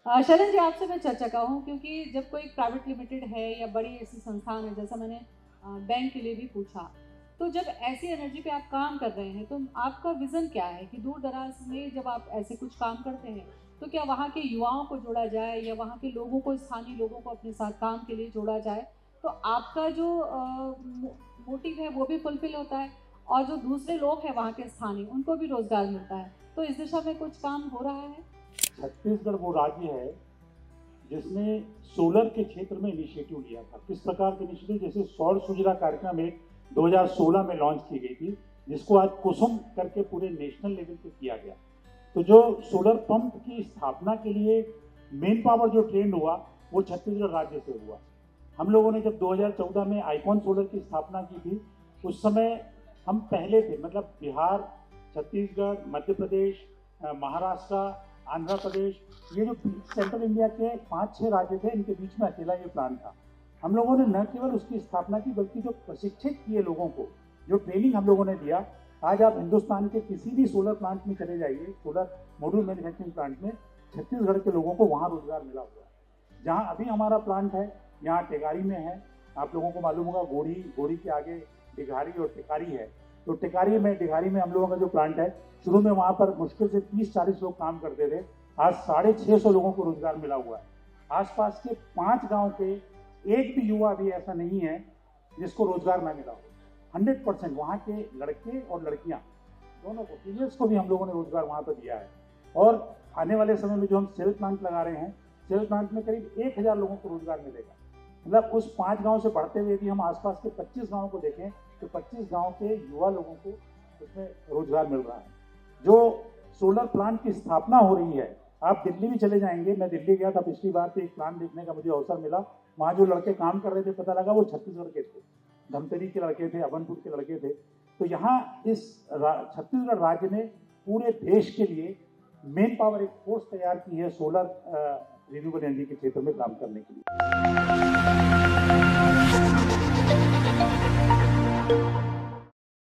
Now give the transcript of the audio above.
शरण जी, आपसे मैं चर्चा का हूँ, क्योंकि जब कोई प्राइवेट लिमिटेड है या बड़ी ऐसी संस्थान है, जैसा मैंने बैंक के लिए भी पूछा, तो जब ऐसी एनर्जी पे आप काम कर रहे हैं तो आपका विज़न क्या है कि दूर दराज में जब आप ऐसे कुछ काम करते हैं तो क्या वहाँ के युवाओं को जोड़ा जाए या वहाँ के लोगों को, स्थानीय लोगों को अपने साथ काम के लिए जोड़ा जाए, तो आपका जो मोटिव है वो भी फुलफिल होता है और जो दूसरे लोग हैं वहाँ के स्थानीय, उनको भी रोजगार मिलता है। तो इस दिशा में कुछ काम हो रहा है? छत्तीसगढ़ वो राज्य है जिसने सोलर के क्षेत्र में इनिशिएटिव लिया था। किस प्रकार के इनिशिएटिव? जैसे सौर सुजला कार्यक्रम एक 2016 में लॉन्च की गई थी, जिसको आज कुसुम करके पूरे नेशनल लेवल पे किया गया। तो जो सोलर पंप की स्थापना के लिए मेन पावर जो ट्रेंड हुआ वो छत्तीसगढ़ राज्य से हुआ। हम लोगों ने जब 2014 में आइकॉन सोलर की स्थापना की थी, उस समय हम पहले थे, मतलब बिहार, छत्तीसगढ़, मध्य प्रदेश, महाराष्ट्र, आंध्र प्रदेश, ये जो सेंट्रल इंडिया के 5-6 राज्य थे, इनके बीच में अकेला ये प्लान था। हम लोगों ने न केवल उसकी स्थापना की, बल्कि जो प्रशिक्षित किए लोगों को, जो ट्रेनिंग हम लोगों ने दिया। आज आप हिंदुस्तान के किसी भी सोलर प्लांट में चले जाइए, सोलर मॉड्यूल मैन्युफैक्चरिंग प्लांट में, छत्तीसगढ़ के लोगों को वहाँ रोजगार मिला हुआ है। जहाँ अभी हमारा प्लांट है, यहाँ टेकारी में है, आप लोगों को मालूम होगा, गोड़ी के आगे डिघारी और टिकारी है। तो डिघारी में हम लोगों का जो प्लांट है, शुरू में वहाँ पर मुश्किल से 30-40 लोग काम करते थे। आज 650 लोगों को रोजगार मिला हुआ है। आसपास के 5 गांव के एक भी युवा भी ऐसा नहीं है जिसको रोजगार ना मिला हो। 100% वहाँ के लड़के और लड़कियाँ दोनों को, फीमेल्स को भी हम लोगों ने रोजगार वहाँ पर दिया है। और आने वाले समय में जो हम सेल प्लांट लगा रहे हैं, सेल प्लांट में करीब 1000 लोगों को रोजगार मिलेगा। मतलब उस 5 गांव से बढ़ते हुए भी हम आसपास के 25 गांव को देखें तो 25 गांव के युवा लोगों को उसमें रोजगार मिल रहा है। जो सोलर प्लांट की स्थापना हो रही है, आप दिल्ली भी चले जाएंगे, मैं दिल्ली गया था पिछली बार, तो एक प्लांट देखने का मुझे अवसर मिला। वहाँ जो लड़के काम कर रहे थे, पता लगा वो छत्तीसगढ़ के थे, धमतरी के लड़के थे, अभनपुर के लड़के थे। तो यहाँ इस छत्तीसगढ़ राज्य ने पूरे देश के लिए मेन पावर एक फोर्स तैयार की है सोलर रिन्यूएबल एनर्जी के क्षेत्र में काम करने के लिए।